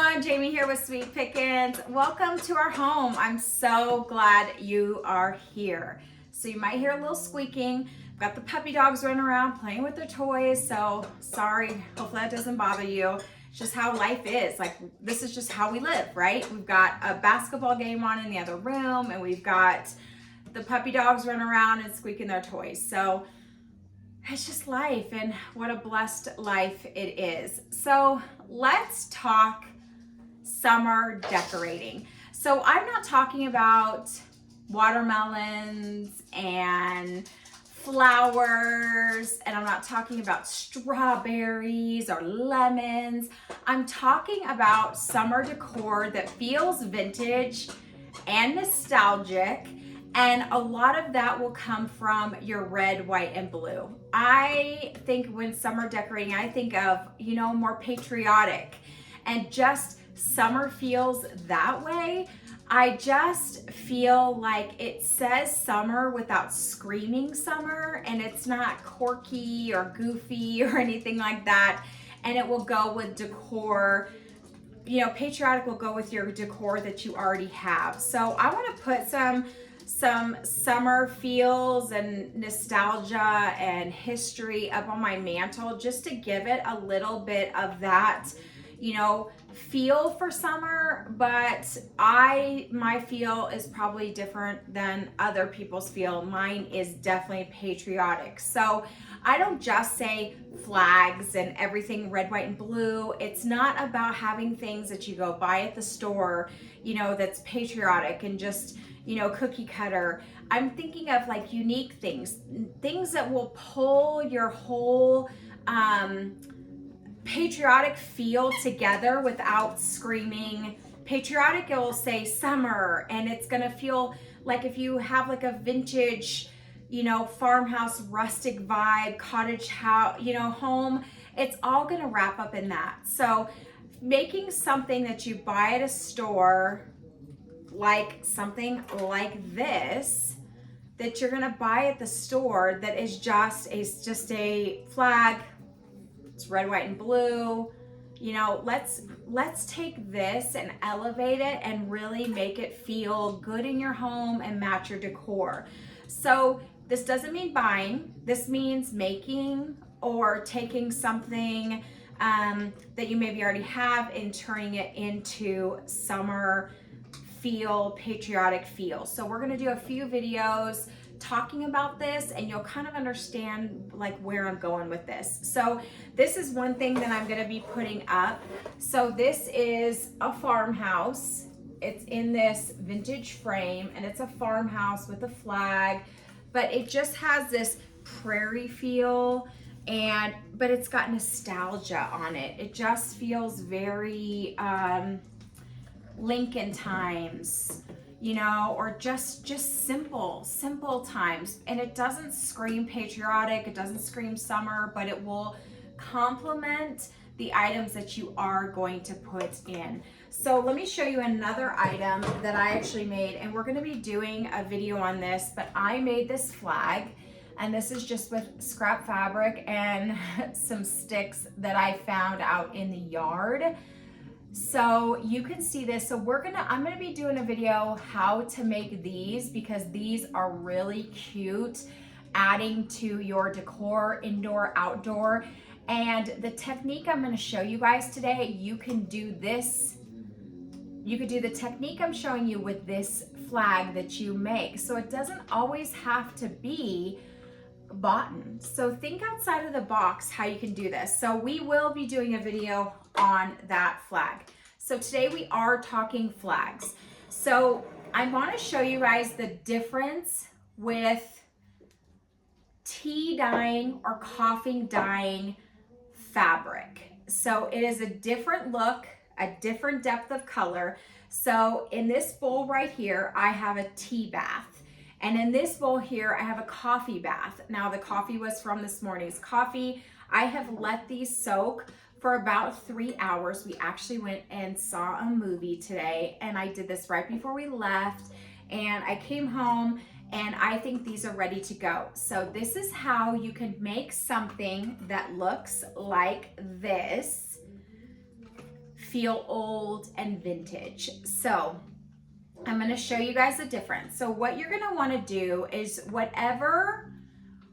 everyone, Jamie here with Sweet Pickins. Welcome to our home. I'm so glad you are here. So you might hear a little squeaking. I've got the puppy dogs running around playing with their toys, so sorry, hopefully that doesn't bother you. It's just how life is. Like, this is just how we live, right? We've got a basketball game on in the other room, and we've got the puppy dogs running around and squeaking their toys. So it's just life, and what a blessed life it is. So let's talk summer decorating. So I'm not talking about watermelons and flowers, and I'm not talking about strawberries or lemons. I'm talking about summer decor that feels vintage and nostalgic. And a lot of that will come from your red, white, and blue. I think when summer decorating, I think of, more patriotic, and just summer feels that way. I just feel like it says summer without screaming summer, and it's not quirky or goofy or anything like that. And it will go with decor. Patriotic will go with your decor that you already have. So I want to put some summer feels and nostalgia and history up on my mantle, just to give it a little bit of that, feel for summer. But my feel is probably different than other people's feel. Mine is definitely patriotic. So I don't just say flags and everything red, white, and blue. It's not about having things that you go buy at the store, that's patriotic and just, cookie cutter. I'm thinking of like unique things that will pull your whole patriotic feel together without screaming. Patriotic, it will say summer, and it's gonna feel like if you have like a vintage, farmhouse, rustic vibe, cottage house, home, it's all gonna wrap up in that. So making something that you buy at a store, like something like this, that you're gonna buy at the store, that is just a flag. It's red, white, and blue. Let's take this and elevate it and really make it feel good in your home and match your decor. So this doesn't mean buying. This means making or taking something that you maybe already have and turning it into summer feel, patriotic feel. So we're gonna do a few videos talking about this, and you'll kind of understand like where I'm going with this. So this is one thing that I'm gonna be putting up. So this is a farmhouse. It's in this vintage frame, and it's a farmhouse with a flag, but it just has this prairie feel, but it's got nostalgia on it. It just feels very Lincoln times, or just simple times. And it doesn't scream patriotic, it doesn't scream summer, but it will complement the items that you are going to put in. So let me show you another item that I actually made, and we're going to be doing a video on this, but I made this flag, and this is just with scrap fabric and some sticks that I found out in the yard. So you can see this. So I'm gonna be doing a video how to make these, because these are really cute, adding to your decor, indoor, outdoor. And the technique I'm gonna show you guys today, you can do this. You could do the technique I'm showing you with this flag that you make. So it doesn't always have to be bought. So think outside of the box how you can do this. So we will be doing a video on that flag. So today we are talking flags. So I want to show you guys the difference with tea dyeing or coffee dyeing fabric. So it is a different look, a different depth of color. So in this bowl right here, I have a tea bath. And in this bowl here, I have a coffee bath. Now the coffee was from this morning's coffee. I have let these soak for about 3 hours. We actually went and saw a movie today, and I did this right before we left. And I came home, and I think these are ready to go. So this is how you can make something that looks like this feel old and vintage. So I'm going to show you guys the difference. So what you're going to want to do is whatever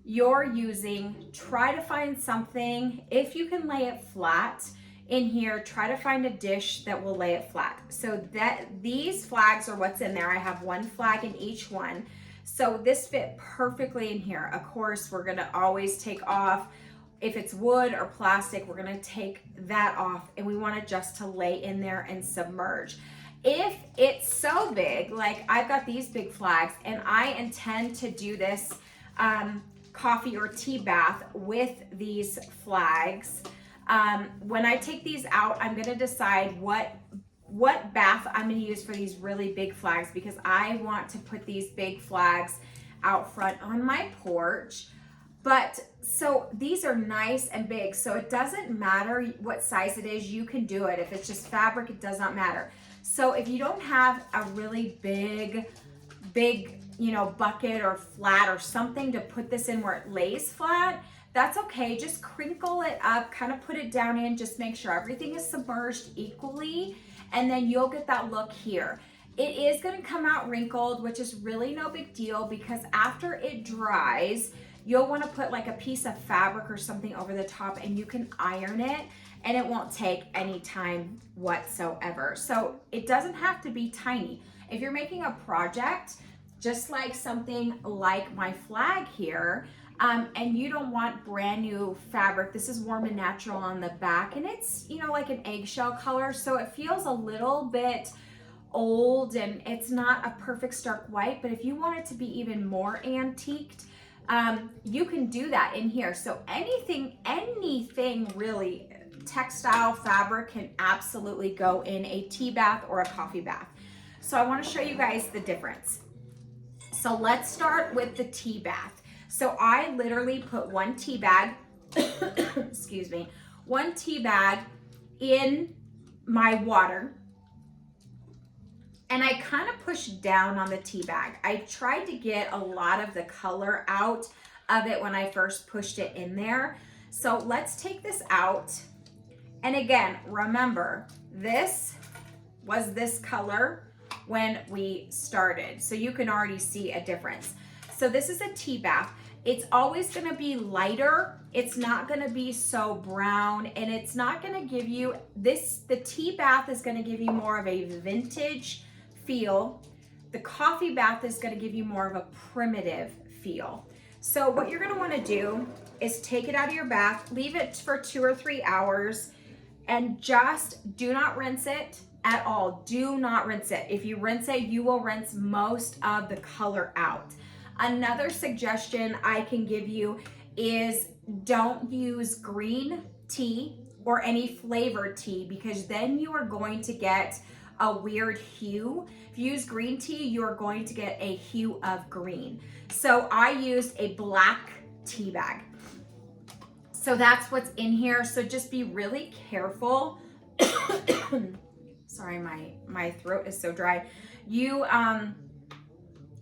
you're using, try to find something, if you can lay it flat in here, try to find a dish that will lay it flat. So that these flags are what's in there. I have one flag in each one. So this fit perfectly in here. Of course, we're going to always take off. If it's wood or plastic, we're going to take that off, and we want it just to lay in there and submerge. If it's so big, like I've got these big flags, and I intend to do this coffee or tea bath with these flags. When I take these out, I'm going to decide what bath I'm going to use for these really big flags, because I want to put these big flags out front on my porch. But so these are nice and big, so it doesn't matter what size it is, you can do it. If it's just fabric, it does not matter. So if you don't have a really big, you know, bucket or flat or something to put this in where it lays flat, that's okay. Just crinkle it up, kind of put it down in, just make sure everything is submerged equally, and then you'll get that look here. It is going to come out wrinkled, which is really no big deal, because after it dries, you'll want to put like a piece of fabric or something over the top, and you can iron it, and it won't take any time whatsoever. So it doesn't have to be tiny. If you're making a project, just like something like my flag here, and you don't want brand new fabric, this is Warm and Natural on the back, and it's, you know, like an eggshell color, so it feels a little bit old, and it's not a perfect stark white, but if you want it to be even more antiqued, you can do that in here. So anything really, textile fabric can absolutely go in a tea bath or a coffee bath. So I want to show you guys the difference. So let's start with the tea bath. So I literally put one tea bag, excuse me, one tea bag in my water, and I kind of pushed down on the tea bag. I tried to get a lot of the color out of it when I first pushed it in there. So let's take this out. And again, remember, this was this color when we started. So you can already see a difference. So this is a tea bath. It's always gonna be lighter. It's not gonna be so brown, and it's not gonna give you this, the tea bath is gonna give you more of a vintage feel. The coffee bath is going to give you more of a primitive feel. So what you're going to want to do is take it out of your bath, leave it for 2 or 3 hours, and just do not rinse it at all. Do not rinse it. If you rinse it, you will rinse most of the color out. Another suggestion I can give you is don't use green tea or any flavored tea, because then you are going to get a weird hue. If you use green tea, you're going to get a hue of green. So I used a black tea bag. So that's what's in here. So just be really careful. Sorry, my throat is so dry. You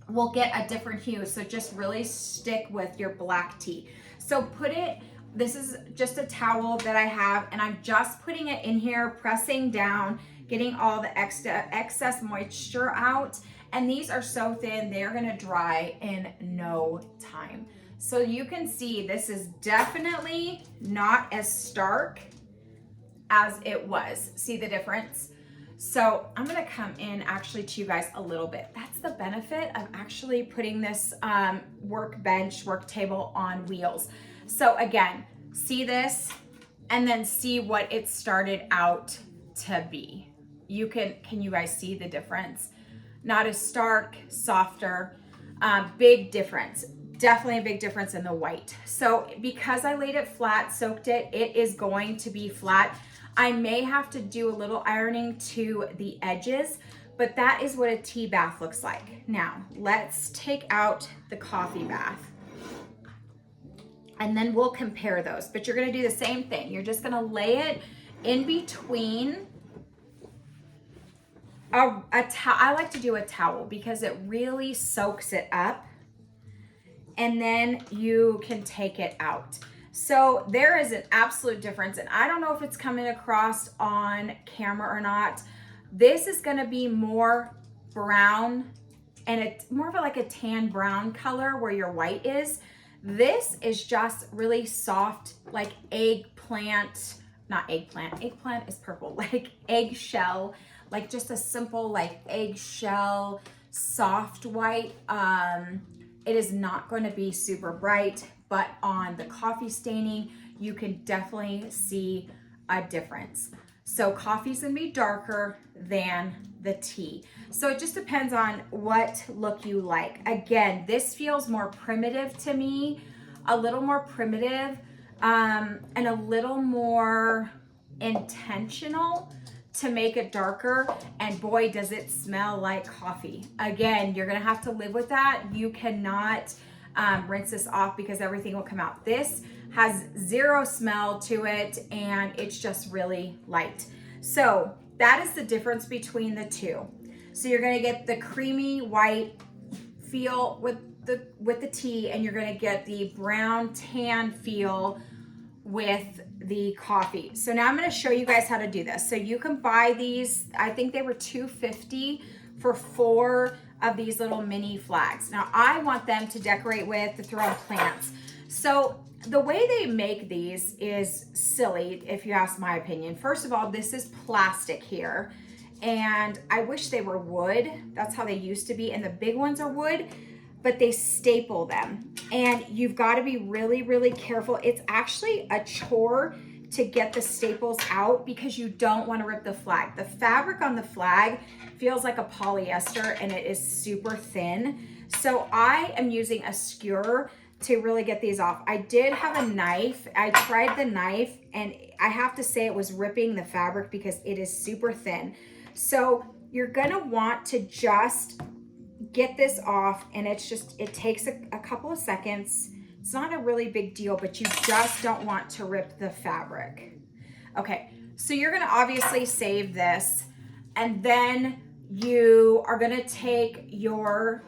will get a different hue. So just really stick with your black tea. So put it, this is just a towel that I have, and I'm just putting it in here, pressing down, getting all the excess moisture out. And these are so thin, they're gonna dry in no time. So you can see this is definitely not as stark as it was. See the difference? So I'm gonna come in actually to you guys a little bit. That's the benefit of actually putting this workbench, work table on wheels. So again, see this, and then see what it started out to be. Can you guys see the difference? Not as stark, softer, big difference. Definitely a big difference in the white. So because I laid it flat, soaked it, it is going to be flat. I may have to do a little ironing to the edges, but that is what a tea bath looks like. Now, let's take out the coffee bath, and then we'll compare those. But you're gonna do the same thing. You're just gonna lay it in between I like to do a towel because it really soaks it up, and then you can take it out. So there is an absolute difference, and I don't know if it's coming across on camera or not. This is going to be more brown, and it's more of like a tan brown color where your white is. This is just really soft, like eggplant, not eggplant. Eggplant is purple, like eggshell, like just a simple like eggshell, soft white. It is not going to be super bright, but on the coffee staining, you can definitely see a difference. So coffee's gonna be darker than the tea. So it just depends on what look you like. Again, this feels more primitive to me, a little more primitive, and a little more intentional to make it darker. And boy, does it smell like coffee. Again, you're gonna have to live with that. You cannot rinse this off because everything will come out. This has zero smell to it, and it's just really light. So that is the difference between the two. So you're gonna get the creamy white feel with the tea, and you're gonna get the brown tan feel with the coffee. So now I'm going to show you guys how to do this. So you can buy these, I think they were $2.50 for 4 of these little mini flags. Now I want them to decorate with, to throw on plants. So the way they make these is silly, if you ask my opinion. First of all, this is plastic here, and I wish they were wood. That's how they used to be, and the big ones are wood, but they staple them, and you've got to be really, really careful. It's actually a chore to get the staples out because you don't want to rip the flag. The fabric on the flag feels like a polyester, and it is super thin. So I am using a skewer to really get these off. I did have a knife. I tried the knife, and I have to say it was ripping the fabric because it is super thin. So you're gonna want to just get this off, and it's just, it takes a couple of seconds. It's not a really big deal, but you just don't want to rip the fabric. Okay, so you're gonna obviously save this, and then you are gonna take your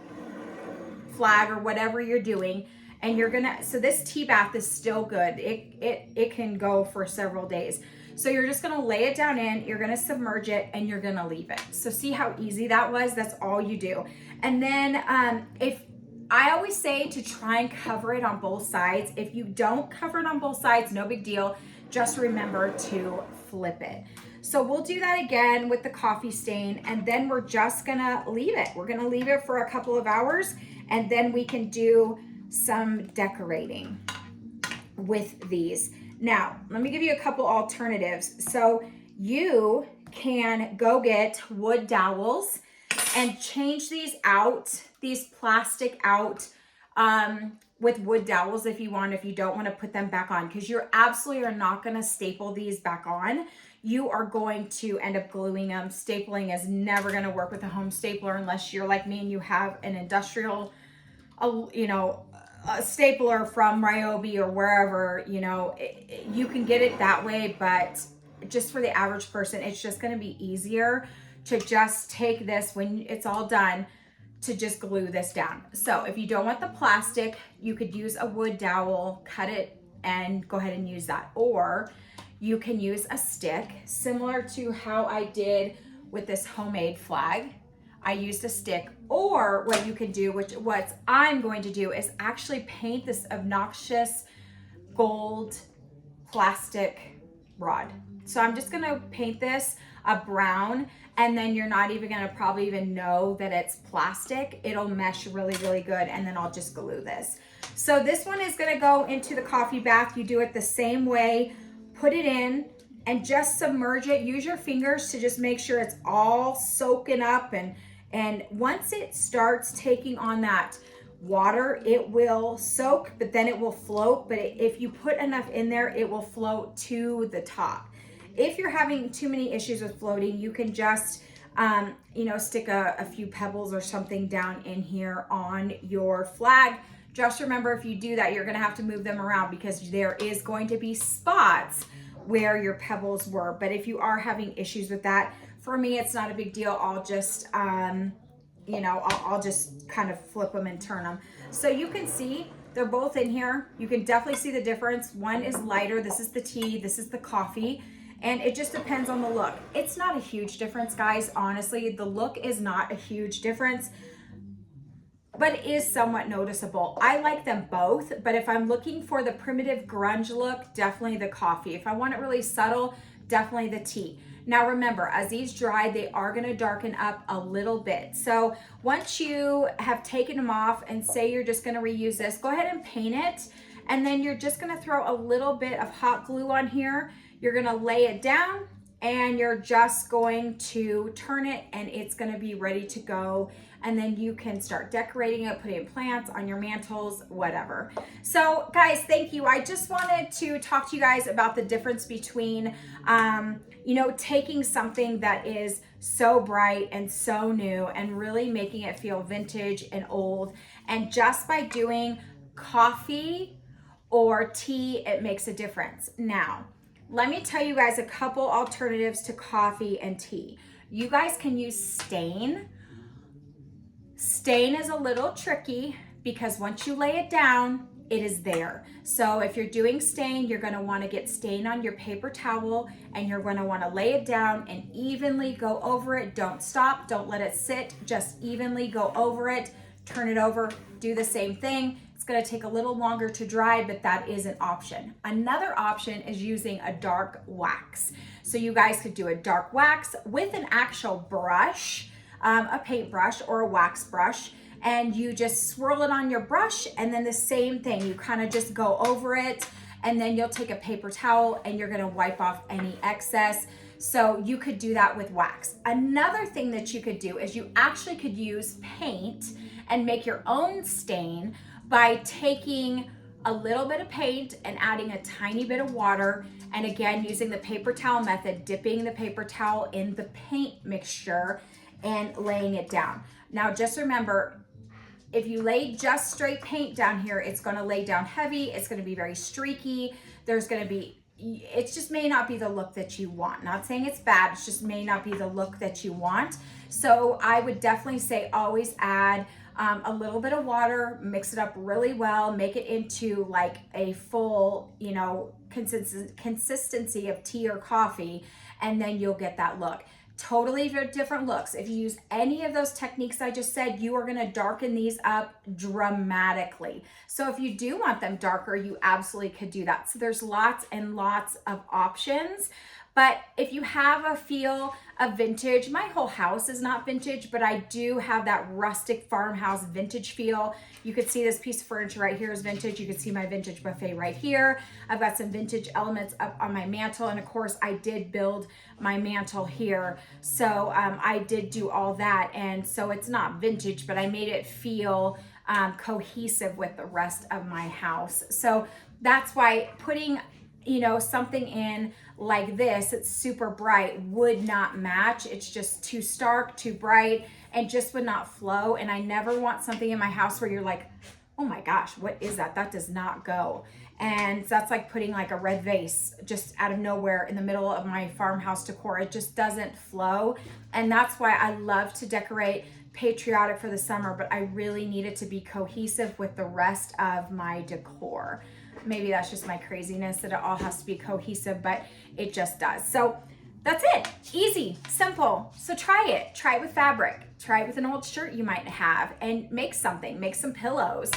flag or whatever you're doing, and you're gonna, so this tea bath is still good. It can go for several days. So you're just gonna lay it down in, you're gonna submerge it, and you're gonna leave it. So see how easy that was? That's all you do. And then if I always say to try and cover it on both sides. If you don't cover it on both sides, no big deal. Just remember to flip it. So we'll do that again with the coffee stain, and then we're just gonna leave it. We're gonna leave it for a couple of hours, and then we can do some decorating with these. Now, let me give you a couple alternatives. So you can go get wood dowels and change these out, these plastic out, with wood dowels if you want, if you don't want to put them back on, because you're absolutely are not going to staple these back on. You are going to end up gluing them. Stapling is never going to work with a home stapler unless you're like me and you have an industrial, a stapler from Ryobi or wherever, you can get it that way. But just for the average person, it's just going to be easier to just take this when it's all done to just glue this down. So if you don't want the plastic, you could use a wood dowel, cut it, and go ahead and use that. Or you can use a stick, similar to how I did with this homemade flag. I used a stick. Or what you can do, what I'm going to do, is actually paint this obnoxious gold plastic rod. So I'm just gonna paint this a brown, and then you're not even gonna probably even know that it's plastic. It'll mesh really, really good, and then I'll just glue this. So this one is gonna go into the coffee bath. You do it the same way. Put it in and just submerge it. Use your fingers to just make sure it's all soaking up, and once it starts taking on that water, it will soak, but then it will float. But if you put enough in there, it will float to the top. If you're having too many issues with floating, you can just, stick a few pebbles or something down in here on your flag. Just remember, if you do that, you're gonna have to move them around because there is going to be spots where your pebbles were. But if you are having issues with that, for me, it's not a big deal. I'll just, I'll just kind of flip them and turn them. So you can see They're both in here. You can definitely see the difference. One is lighter. This is the tea. This is the coffee. And it just depends on the look. It's not a huge difference, guys. Honestly, the look is not a huge difference, but it is somewhat noticeable. I like them both, but if I'm looking for the primitive grunge look, definitely the coffee. If I want it really subtle, definitely the tea. Now remember, as these dry, they are gonna darken up a little bit. So once you have taken them off and say you're just gonna reuse this, go ahead and paint it. And then you're just gonna throw a little bit of hot glue on here. You're gonna lay it down and you're just going to turn it and it's gonna be ready to go. And then you can start decorating it, putting plants on your mantles, whatever. So guys, thank you. I just wanted to talk to you guys about the difference between, you know, taking something that is so bright and so new and really making it feel vintage and old. And just by doing coffee or tea, it makes a difference. Now, let me tell you guys a couple alternatives to coffee and tea. You guys can use stain. Stain is a little tricky because once you lay it down, it is there. So if you're doing stain, you're gonna wanna get stain on your paper towel and you're gonna wanna lay it down and evenly go over it. Don't stop, don't let it sit, just evenly go over it, turn it over, do the same thing. It's gonna take a little longer to dry, but that is an option. Another option is using a dark wax. So you guys could do a dark wax with an actual brush, a paintbrush or a wax brush, and you just swirl it on your brush, and then the same thing, you kind of just go over it, and then you'll take a paper towel and you're gonna wipe off any excess. So you could do that with wax. Another thing that you could do is you actually could use paint and make your own stain by taking a little bit of paint and adding a tiny bit of water, and again using the paper towel method, dipping the paper towel in the paint mixture and laying it down. Now just remember, if you lay just straight paint down here, it's gonna lay down heavy, it's gonna be very streaky, there's gonna be, it just may not be the look that you want. Not saying it's bad, it just may not be the look that you want. So I would definitely say always add a little bit of water, mix it up really well, make it into like a full, you know, consistency of tea or coffee, and then you'll get that look. Totally different looks. If you use any of those techniques I just said, you are gonna darken these up dramatically. So if you do want them darker, you absolutely could do that. So there's lots and lots of options. But if you have a feel of vintage, my whole house is not vintage, but I do have that rustic farmhouse vintage feel. You could see this piece of furniture right here is vintage. You could see my vintage buffet right here. I've got some vintage elements up on my mantle. And of course I did build my mantle here. So I did do all that. And so it's not vintage, but I made it feel cohesive with the rest of my house. So that's why putting, you know, something in like this, it's super bright, would not match. It's just too stark, too bright, and just would not flow. And I never want something in my house where you're like, oh my gosh, what is that? That does not go. And that's like putting like a red vase just out of nowhere in the middle of my farmhouse decor. It just doesn't flow. And that's why I love to decorate patriotic for the summer, but I really need it to be cohesive with the rest of my decor. Maybe that's just my craziness that it all has to be cohesive, but it just does. So that's it. Easy, simple. So try it with fabric, try it with an old shirt you might have, and make something, make some pillows.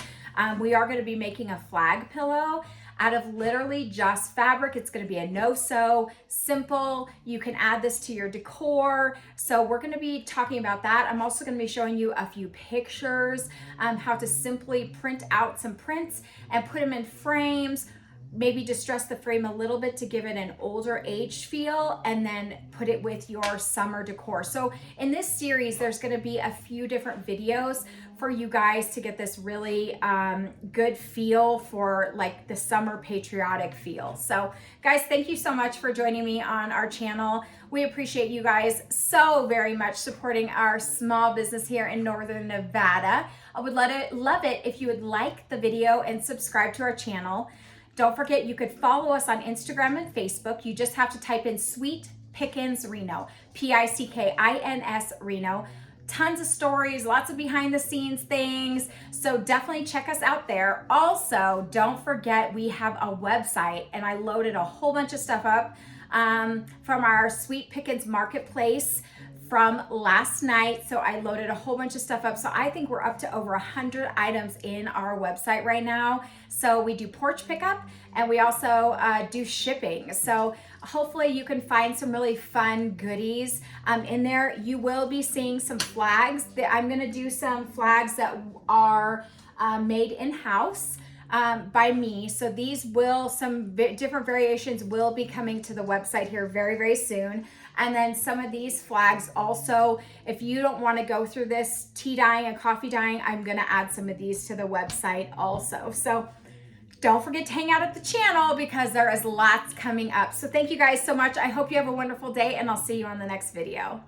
We are going to be making a flag pillow out of literally just fabric. It's going to be a no-sew, simple. You can add this to your decor. So we're going to be talking about that. I'm also going to be showing you a few pictures, how to simply print out some prints and put them in frames, maybe distress the frame a little bit to give it an older age feel, and then put it with your summer decor. So in this series, there's going to be a few different videos for you guys to get this really good feel for like the summer patriotic feel. So guys, thank you so much for joining me on our channel. We appreciate you guys so very much supporting our small business here in Northern Nevada. I would love it if you would like the video and subscribe to our channel. Don't forget, you could follow us on Instagram and Facebook. You just have to type in Sweet Pickins Reno, Pickins Reno. tons of stories, lots of behind the scenes things. So definitely check us out there. Also, don't forget we have a website, and I loaded a whole bunch of stuff up from our Sweet Pickens Marketplace from last night. So I loaded a whole bunch of stuff up. So I think we're up to over 100 items in our website right now. So we do porch pickup, and we also do shipping. So hopefully you can find some really fun goodies in there. You will be seeing some flags. I'm gonna do some flags that are made in-house by me. So these will, some different variations will be coming to the website here very, very soon. And then some of these flags also, if you don't want to go through this tea dyeing and coffee dyeing, I'm going to add some of these to the website also. So don't forget to hang out at the channel because there is lots coming up. So thank you guys so much. I hope you have a wonderful day, and I'll see you on the next video.